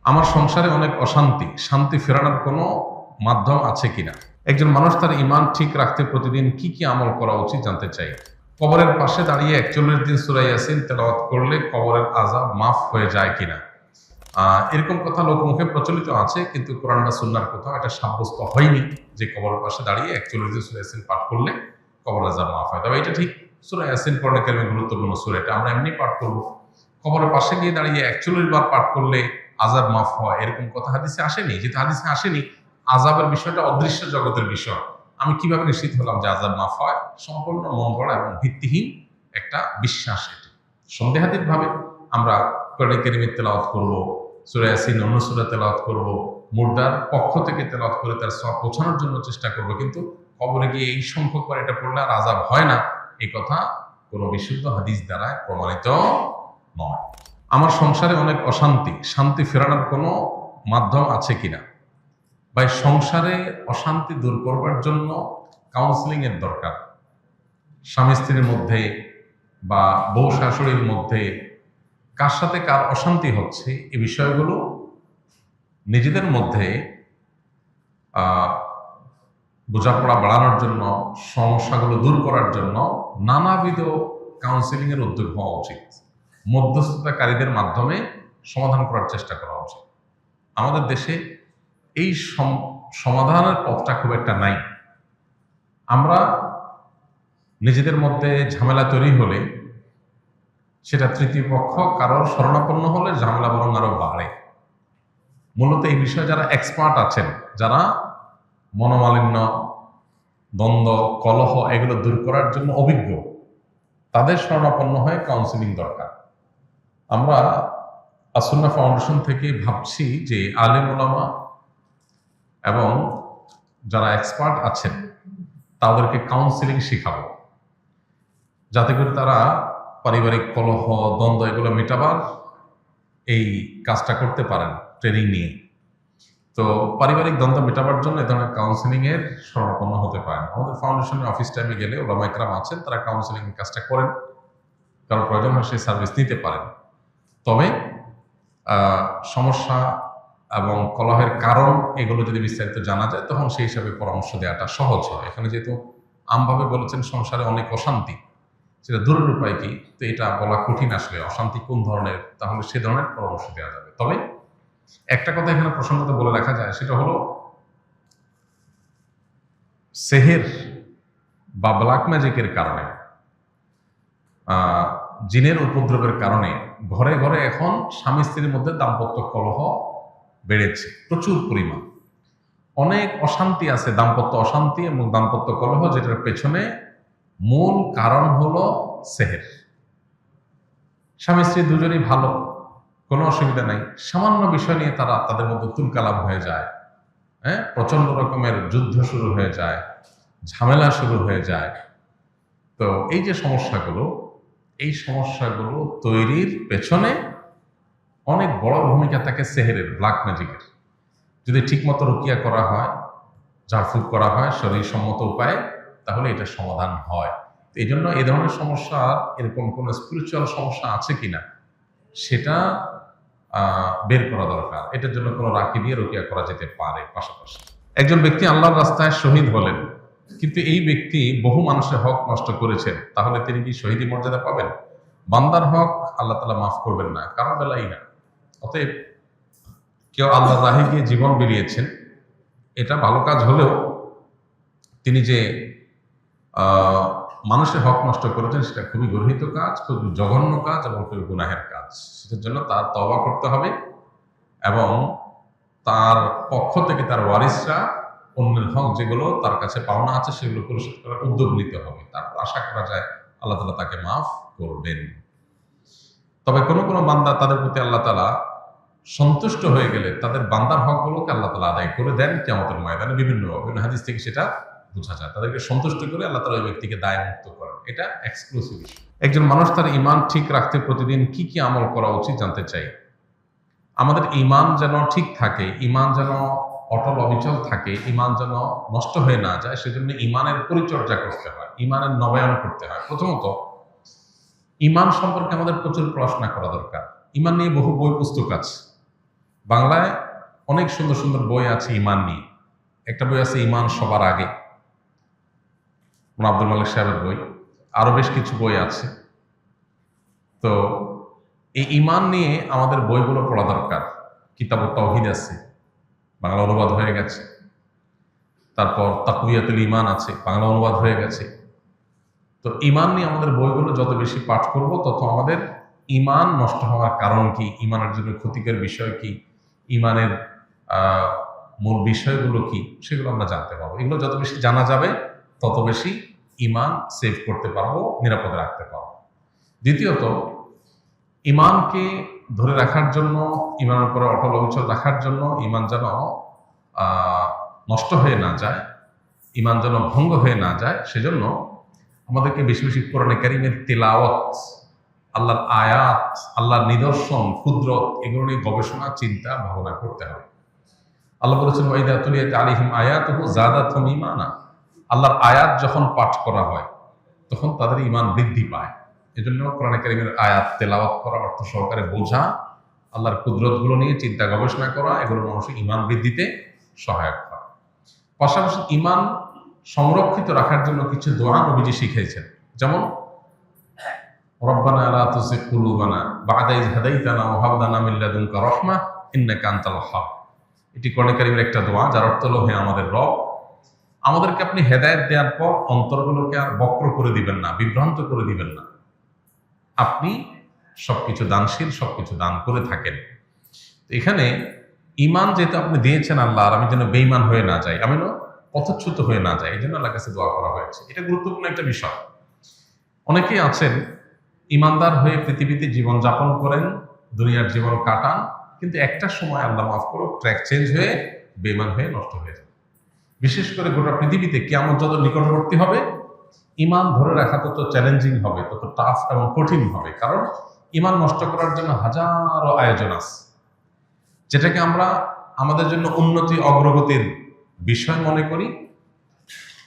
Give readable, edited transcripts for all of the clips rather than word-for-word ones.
আমার সংসারে অনেক অশান্তি, শান্তি ফেরানোর কোনো মাধ্যম আছে কিনা? একজন মানুষ তার ঈমান ঠিক রাখতে প্রতিদিন কি কি আমল করা উচিত জানতে চাই। কবরের পাশে দাঁড়িয়ে ৪১ দিন সূরা ইয়াসিন তেলাওয়াত করলে কবরের আযাব মাফ হয়ে যায় কিনা? এরকম কথা লোকমুখে প্রচলিত আছে, কিন্তু কোরআন বা সুন্নাহর কোথাও এটা সাব্যস্ত হয়নি যে কবরের পাশে দাঁড়িয়ে ৪১ দিন সূরা ইয়াসিন পাঠ করলে কবরের আযাব মাফ হয়। তবে এটা ঠিক, সূরা ইয়াসিন কোরআনে কারিমে গুরুত্বপূর্ণ সূরা, এটা আমরা এমনি পাঠ করব। কবরের পাশে গিয়ে দাঁড়িয়ে ৪১ বার পাঠ করলে আযাব মাফ হয় এরকম কথা হাদিসে আসেনি। যেহেতু হাদিসে আসেনি, আযাবের বিষয়টা অদৃশ্য জগতের বিষয়। আমি কিভাবে নিশ্চিত হলাম যে আযাব মাফ হয়? সম্পূর্ণ মন গড়া এবং ভিত্তিহীন একটা বিশ্বাস। এটি সন্দেহাতীত ভাবে আমরা কোরআন কারীমের তেলাওয়াত করব, সূরা ইয়াসিন অন্য সূরা তেলাওয়াত করব, মুর্দার পক্ষ থেকে তেলাওয়াত করে তার সওয়াব পৌঁছানোর জন্য চেষ্টা করব, কিন্তু কবরে গিয়ে এই সংখ্যক বার এটা পড়লে আর আযাব হয় না, এই কথা কোনো বিশুদ্ধ হাদিস দ্বারা প্রমাণিত নয়। আমার সংসারে অনেক অশান্তি, শান্তি ফেরানোর কোনো মাধ্যম আছে কিনা? ভাই, সংসারে অশান্তি দূর করবার জন্য কাউন্সিলিং এর দরকার। স্বামী স্ত্রীর মধ্যে বা বউ শাশুড়ির মধ্যে কার সাথে কার অশান্তি হচ্ছে, এই বিষয়গুলো নিজেদের মধ্যে বোঝাপড়া বাড়ানোর জন্য, সমস্যাগুলো দূর করার জন্য নানাবিধ কাউন্সিলিং এর উদ্যোগ হওয়া উচিত। মধ্যস্থতাকারীদের মাধ্যমে সমাধান করার চেষ্টা করা উচিত। আমাদের দেশে এই সমাধানের পথটা খুব একটা নাই। আমরা নিজেদের মধ্যে ঝামেলা তৈরি হলে, সেটা তৃতীয় পক্ষ কারোর শরণাপন্ন হলে ঝামেলা বরং আরো বাড়ে। মূলত এই বিষয়ে যারা এক্সপার্ট আছেন, যারা মনোমালিন্য, দ্বন্দ্ব, কলহ এগুলো দূর করার জন্য অভিজ্ঞ, তাদের শরণাপন্ন হয়ে কাউন্সিলিং দরকার। আমরা আসুন্নাহ ফাউন্ডেশন থেকে ভাবছি যে আলেম ওলামা এবং যারা এক্সপার্ট আছেন তাদেরকে কাউন্সিলিং শেখাবো, যাতে করে তারা পারিবারিক কলহ, দ্বন্দ্ব এগুলো মেটাবার এই কাজটা করতে পারেন ট্রেনিং নিয়ে। তো পারিবারিক দ্বন্দ্ব মেটাবার জন্য এ ধরনের কাউন্সিলিং এর শরণাপন্ন হতে পারেন। আমাদের ফাউন্ডেশনের অফিস টাইমে গেলে ওলামা ইকরাম আছেন, তারা কাউন্সিলিং এর কাজটা করেন, কারো প্রয়োজন হয় সেই সার্ভিস নিতে পারেন। তবে সমস্যা এবং কলহের কারণ এগুলো যদি বিস্তারিত জানা যায়, তখন সেই হিসাবে পরামর্শ দেওয়াটা সহজ হয়। এখানে যেহেতু আমভাবে বলেছেন সংসারে অনেক অশান্তি, সেটা দূরের উপায় কি, তো এটা বলা কঠিন। আসলে অশান্তি কোন ধরনের, তাহলে সে ধরনের পরামর্শ দেওয়া যাবে। তবে একটা কথা এখানে প্রসঙ্গত বলে রাখা যায়, সেটা হলো সেহের বা ব্ল্যাক ম্যাজিকের কারণে, জিনের উপদ্রবের কারণে ঘরে ঘরে এখন স্বামী স্ত্রীর মধ্যে দাম্পত্য কলহ বেড়েছে প্রচুর পরিমাণ। অনেক অশান্তি আছে, দাম্পত্য অশান্তি এবং দাম্পত্য কলহ, যেটার পেছনে মূল কারণ হলো সেহের। স্বামী স্ত্রী দুজনই ভালো, কোনো অসুবিধা নাই, সামান্য বিষয় নিয়ে তারা তাদের মধ্যে তুলকালাম হয়ে যায়, প্রচন্ড রকমের যুদ্ধ শুরু হয়ে যায়, ঝামেলা শুরু হয়ে যায়। তো এই যে সমস্যাগুলো, এই সমস্যাগুলো তৈরির পেছনে অনেক বড় ভূমিকা থাকে সেহেরের, ব্ল্যাক ম্যাজিকের। যদি ঠিকমতো রুকিয়া করা হয়, ঝাড়ফুঁক করা হয় শরীর সম্মত উপায়ে, তাহলে এটা সমাধান হয়। এই জন্য এই ধরনের সমস্যা, এরকম কোনো স্পিরিচুয়াল সমস্যা আছে কিনা সেটা বের করা দরকার। এটার জন্য কোনো রাখি দিয়ে রুকিয়া করা যেতে পারে। পাশাপাশি একজন ব্যক্তি আল্লাহর রাস্তায় শহীদ হলেন, কিন্তু এই ব্যক্তি বহু মানুষের হক নষ্ট করেছেন, তাহলে তিনি কি শহীদি মর্যাদা পাবেন? বান্দার হক আল্লাহ তাআলা মাফ করবেন না, কারণ বেলাই না। অতএব কেউ আল্লাহর রাহে গিয়ে জীবন বিলিয়েছেন, এটা ভালো কাজ হলেও তিনি যে মানুষের হক নষ্ট করেছেন, সেটা খুবই গর্হিত কাজ, খুবই জঘন্য কাজ এবং খুবই গুনাহের কাজ। সেটার জন্য তার তওবা করতে হবে এবং তার পক্ষ থেকে তার ওয়ারিসরা অন্যের হক যেগুলো তার কাছে পাওনা আছে সেগুলো পরিশোধ করার উদ্যোগ নিতে হবে। তারপর আশা করা যায় আল্লাহ তাআলা তাকে মাফ করবেন। তবে কোনো কোনো বান্দা, তাদের প্রতি আল্লাহ তাআলা সন্তুষ্ট হয়ে গেলে তাদের বান্দার হকগুলোকে আল্লাহ তাআলা আদায় করে দেন কিয়ামতের ময়দানে। বিভিন্ন হাদিস থেকে সেটা বোঝা যায়। তাদেরকে সন্তুষ্ট করে আল্লাহ তাআলা ওই ব্যক্তিকে দায় মুক্ত করেন। এটা এক্সক্লুসিভ ইস্যু। একজন মানুষ তার ঈমান ঠিক রাখতে প্রতিদিন কি কি আমল করা উচিত জানতে চাই। আমাদের ঈমান যেন ঠিক থাকে, ঈমান যেন অটল অবিচল থাকে, ঈমান যেন নষ্ট হয়ে না যায়, সেজন্য ঈমানের পরিচর্যা করতে হয়, ঈমানের নবায়ন করতে হয়। প্রথমত ঈমান সম্পর্কে আমাদের প্রচুর পড়াশোনা করা দরকার। ঈমান নিয়ে বহু বই পুস্তক আছে, বাংলায় অনেক সুন্দর সুন্দর বই আছে ইমান নিয়ে। একটা বই আছে ইমান সবার আগে, আব্দুল মালিক সাহেবের বই, আরো বেশ কিছু বই আছে। তো এই ইমান নিয়ে আমাদের বইগুলো পড়া দরকার। কিতাব তাওহীদ আছে, বাংলা অনুবাদ হয়ে গেছে। তারপর তাকওয়াতুল ঈমান আছে, বাংলা অনুবাদ হয়ে গেছে। তো ইমান নিয়ে আমাদের বইগুলো যত বেশি পাঠ করব, তত আমাদের ইমান নষ্ট হওয়ার কারণ কি, ইমানের জন্য ক্ষতিকর বিষয় কি, ইমানের মূল বিষয়গুলো কি, সেগুলো আমরা জানতে পারবো। এগুলো যত বেশি জানা যাবে, তত বেশি ইমান সেভ করতে পারবো, নিরাপদে রাখতে পারবো। দ্বিতীয়ত, ইমানকে ধরে রাখার জন্য, ইমানের উপরে অটল অবিচল রাখার জন্য, ইমান যেন নষ্ট হয়ে না যায়, ইমান যেন ভঙ্গ হয়ে না যায়, সেজন্য আমাদেরকে বেশি বেশি কোরআনে কারীমের তিলাওয়াত, আল্লাহর আয়াত, আল্লাহর নিদর্শন, কুদরত, এগুলো নিয়ে গবেষণা, চিন্তা, ভাবনা করতে হবে। আল্লাহ বলেছেন ওয়াইদা তুলিয়াত আলাইহিম আয়াতুহু যাদাতহুম ঈমানা। আল্লাহর আয়াত যখন পাঠ করা হয়, তখন তাদের ঈমান বৃদ্ধি পায়। এজন্য কোরআনে কারীমের আয়াত তেলাওয়াত করা, অর্থ সহকারে বোঝা, আল্লাহর কুদরতগুলো নিয়ে চিন্তা গবেষণা করা, এগুলো মানুষের ঈমান বৃদ্ধিতে সহায়ক হয়। পাশাপাশি ঈমান সংরক্ষিত রাখার জন্য কিছু দোয়া নবীজি শিখিয়েছেন, যেমন রব্বানা লা তুযিগ কুলুবানা বা'দা ইয হাদাইতানা ওয়া হাব লানা মিন লাদুনকা রাহমাহ ইন্নাকা আনতাল ওয়াহ্হাব। এটি কোরআনে কারীমের একটা দোয়া, যার অর্থ হলো, হে আমাদের রব, আমাদেরকে আপনি হেদায়েত দেওয়ার পর অন্তরগুলোকে আর বক্র করে দিবেন না, বিভ্রান্ত করে দিবেন না। আপনি সবকিছু দানশীল, সবকিছু দান করে থাকেন। এখানে ঈমান যেহেতু আপনি দিয়েছেন আল্লাহ, আর আমি যেন বেঈমান হয়ে না যাই, আমি পথচ্যুত হয়ে না যাই, এই জন্য আল্লাহর কাছে দোয়া করা হয়েছে। এটা গুরুত্বপূর্ণ একটা বিষয়। অনেকেই আছেন ঈমানদার হয়ে পৃথিবীতে জীবন যাপন করেন, দুনিয়ার জীবন কাটান, কিন্তু একটা সময়, আল্লাহ মাফ করো, ট্র্যাক চেঞ্জ হয়ে বেঈমান হয়ে নষ্ট হয়ে যায়। বিশেষ করে গোটা পৃথিবীতে কিয়ামত যত নিকটবর্তী হবে, ঈমান ধরে রাখা তত চ্যালেঞ্জিং হবে, তত টাফ এবং কঠিন হবে। কারণ ঈমান নষ্ট করার জন্য হাজারো আয়োজন আছে, যেটাকে আমরা আমাদের জন্য উন্নতি, অগ্রগতির বিষয় মনে করি।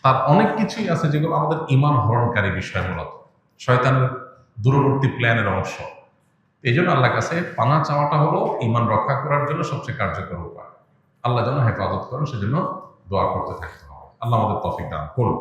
তার অনেক কিছুই আছে যেগুলো আমাদের ঈমান হরণকারী বিষয়, মূলত শয়তানের দূরবর্তী প্ল্যানের অংশ। এই জন্য আল্লাহর কাছে পানা চাওয়াটা হলো ঈমান রক্ষা করার জন্য সবচেয়ে কার্যকর উপায়। আল্লাহ যেন হেফাজত করেন, সেজন্য দোয়া করতে থাকতে হবে। আল্লাহ আমাদের তৌফিক দান করুন।